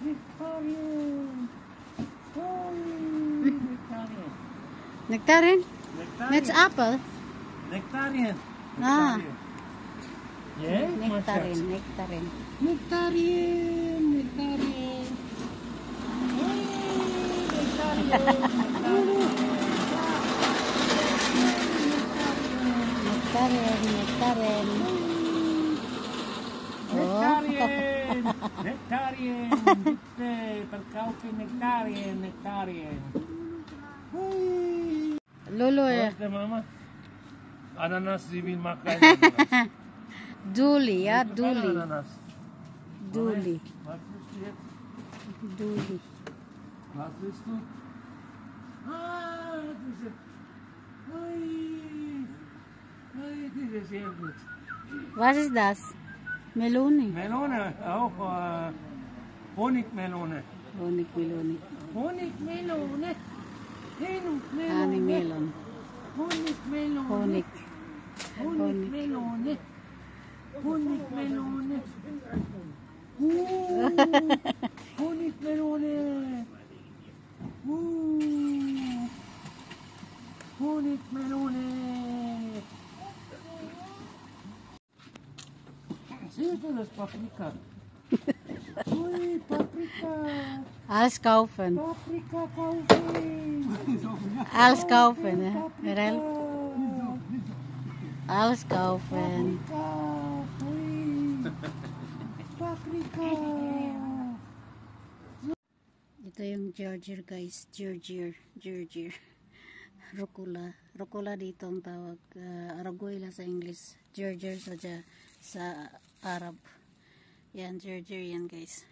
Nectarian. Nectarian? Nectarian. It's apple. Nectarian. Ah. Yeah? Nectarian. Nectarian. Nectarian. Nectarian. Nectarian. Nectarian. Nectarian. Nectarian. Bitte, verkaufen Nectarian. Nectarian. Lolo Warte, Mama. Ananas, sie will machen Ananas. Duli, ja, Keine Duli. Ananas. Duli. Was willst du jetzt? Duli. Was willst du? Ah, diese. Ui. Ui, diese ist sehr gut. Was ist das? Melone. Melone, auch Honigmelone. Honigmelone. Honigmelone. Honey melon. Honigmelone. Honig. Honigmelone. Honigmelone. Honigmelone. Honigmelone. Seht ihr das Paprika? Ui, Paprika. Alles kaufen. Paprika kaufen. Alles kaufen, hè? Mirel? Alles kaufen. Paprika. Ito yung Georgia guys. Georgia. Rucola. Rucola dito ang tawag. Aragoyla sa English. Georgia sa Arab. Yan, Georgia yan guys.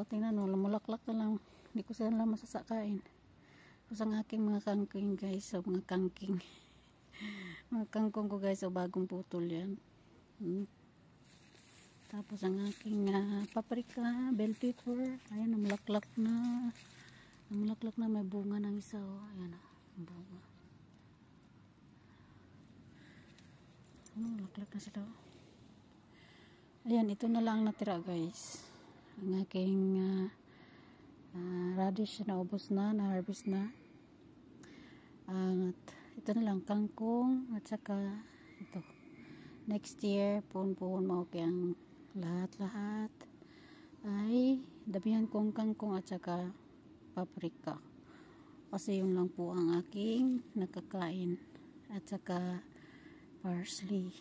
Tingnan mo, lumulaklak na lang. Hindi ko sila masasakain. Tapos ang aking mga kangking guys. So, mga kangking. Mga kangkong ko guys. So, bagong putol yan. Tapos ang aking paprika, bell pepper. Ayan, namulaklak na. Namulaklak na, may bunga ng isa. Ayan, bunga. Namulaklak na sila. Ayan, ito na lang natira guys. Ang aking radish na ubos na, na-harvest na. At ito na lang, kangkong at saka ito. Next year, puon-puon mo ang lahat-lahat ay damihan kong kangkong at saka paprika. Kasi yun lang po ang aking nakakain. At saka parsley.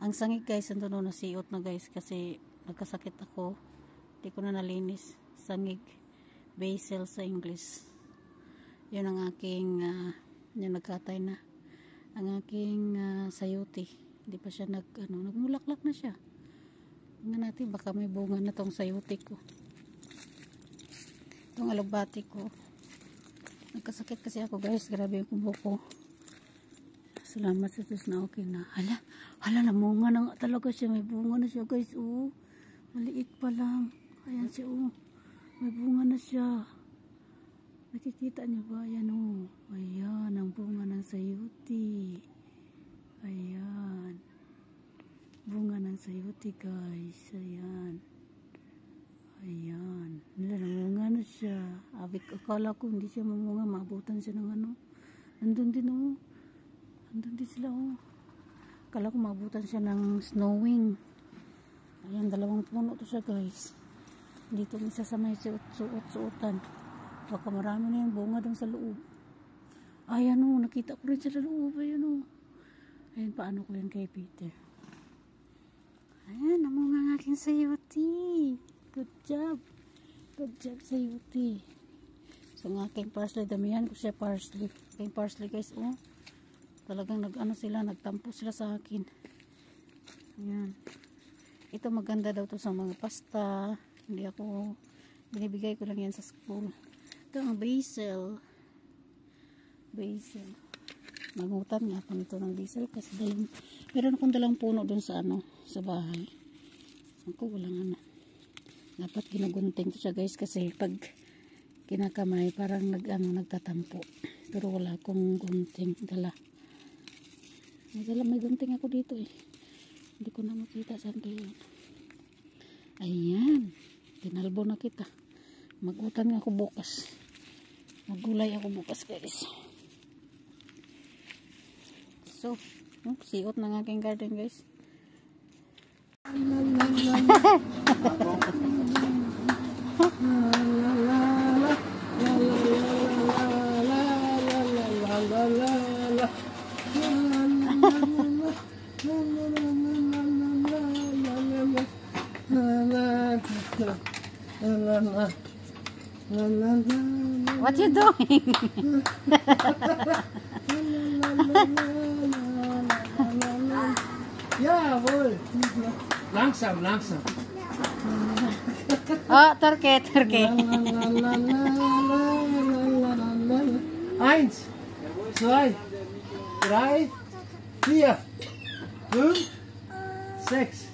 Ang sangig guys, ando na nasiot na guys kasi nagkasakit ako. Hindi ko na nalinis. Sangig. Basil sa English. Yun ang aking yung nagkatay na. Ang aking sayuti. Hindi pa siya nagmulaklak na siya. Tingnan natin baka may bunga na tong sayuti ko. Itong alugbati ko. Nagkasakit kasi ako guys. Grabe yung kubo ko. Salamat sa Diyos na okay na. Hala na bunga na nga talaga siya. May bunga na siya guys. Maliit pa lang. Ayan siya may bunga na siya. Nakikita niyo ba? Ayan Ayan ang bunga ng sayuti. Ayan. Bunga ng sayuti guys. Ayan. Ayan. Namunga na siya. Akala ko hindi siya mamunga. Maabutan siya ng Nandun din Andun din sila Akala ko maabutan siya ng snowing. Ayan, 2 puno to siya guys. Dito isa sa may suot-suotan. Baka marami na yung bunga doon sa loob. Ayan nakita ko rin sa loob. Ayan Ayan, paano ko yan kay Peter. Ayan, namunga ang aking sayuti. Good job. Good job sayuti. So ang aking parsley, damihan ko siya parsley. Aking parsley guys, talagang nagtampo sila sa akin. Ayan. Ito maganda daw to sa mga pasta. Hindi ako, binibigay ko lang yan sa school. Ito ang basil. Nangutan nga ako nito ng basil kasi meron akong 2 puno dun sa sa bahay. Ako walang dapat ginugunting to siya guys kasi pag kinakamay parang nagtatampo. Pero wala akong gunting dala. May gunting ako dito Hindi ko na makita saan kayo. Ayan. Tinalbo na kita. Magutan nga ako bukas. Magulay ako bukas guys. So, siot ng aking garden guys. What you doing? Ja, wohl. Langsam, langsam. Oh, Turkey, Turkey. 1, 2, 3, 4, 5, 6.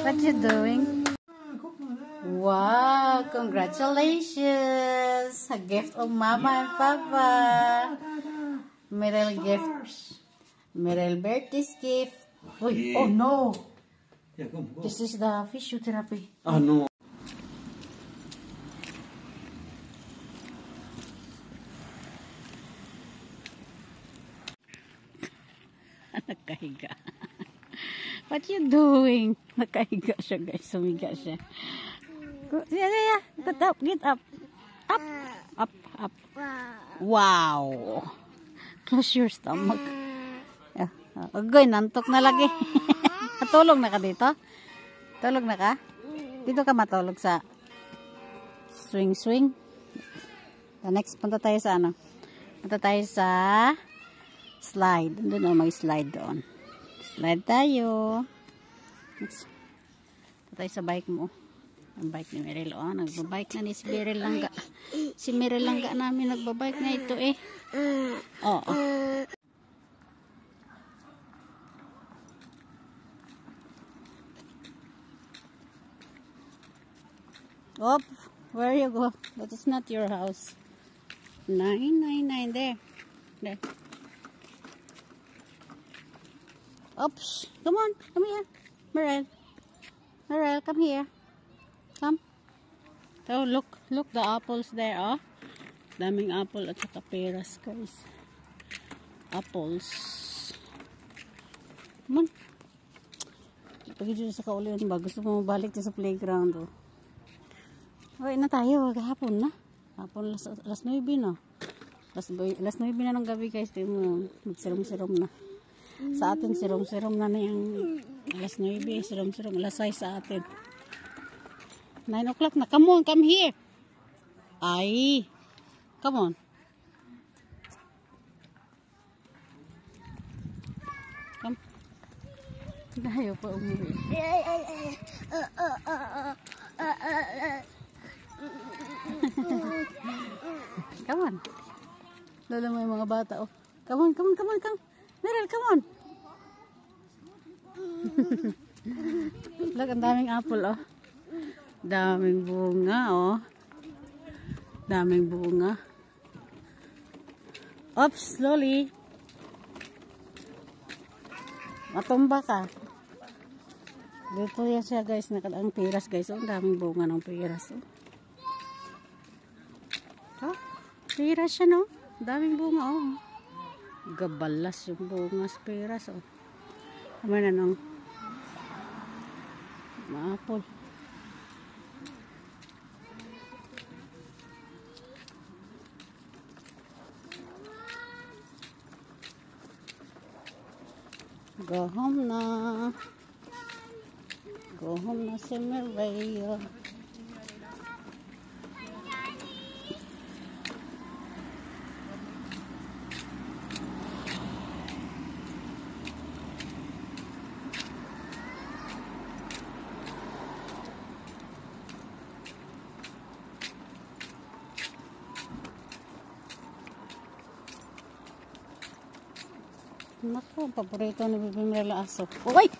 What you doing? Wow, congratulations! A gift of Mama and Papa. Meryl gift. Meryl birthday's gift. Uy, oh no! Ja, kom, kom. This is the physiotherapy. Ah, no. Nakahiga. What you doing? Nakahiga siya guys. Sumiga siya. Yeah. Get up. Get up. Up. Up. Up. Wow. Close your stomach. Agoy, nantok na lagi. Matulog na ka dito? Tulog na ka? Dito ka matulog sa swing. Next, punta tayo sa ano? Punta tayo sa slide. Doon may slide doon. Slide tayo. Next. Punta tayo sa bike mo. Ang bike ni Meryl. Oh, nagbabike na ni si Meryl Langga. Si Meryl Langga namin nagbabike na ito eh. Oh. Op, where you go? That is not your house. 999 there. Oops, come on, come here. Meryl, come here. Come. So look the apples there, oh. Daming apple at saka peras, guys. Apples. Come on. Pagi dito sa kaulian ba? Gusto mo mabalik sa playground, oh. Uy na tayo, hapon na. Hapon, alas 9 na. Alas 9 na ng gabi guys. Ito mo, magsirom-sirom na. Sa atin, sirom-sirom na yung alas 9, sirom-sirom. Alas 6 sa atin. 9 o'clock na. Come on, come here. Ay. Come on. Come. Ayaw pa umuwi. Come on. Lalo mo yung mga bata, oh. Come on. Meryl, come on. Look, ang daming apple, oh. Daming bunga, oh. Daming bunga. Oops, slowly. Matumba ka. Dito yan siya, guys. Ang piras, guys. Oh, ang daming bunga ng piras, oh. Oh, piras siya, no? Daming bunga, oh. Gabalas yung bunga sa piras, oh. Kamay na nung maapol. Go home na. Go home na si Meryl. Naku, paborito ni Bibi Meryl aso. Oh, ay!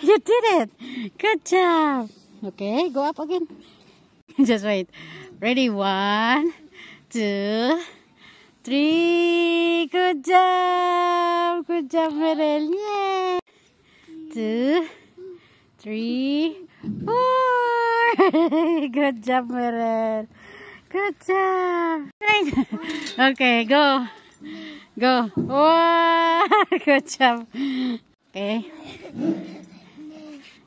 You did it! Good job! Okay, go up again. Just wait. Ready? 1, 2, 3. job! Good job, Merel. Yay! 2, 3, 4. Good job, Merel. Good job. Okay, go. Go. Wow! Good job. Okay.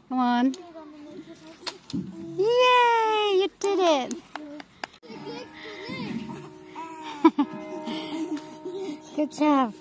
Come on. Yay! You did it. Good job.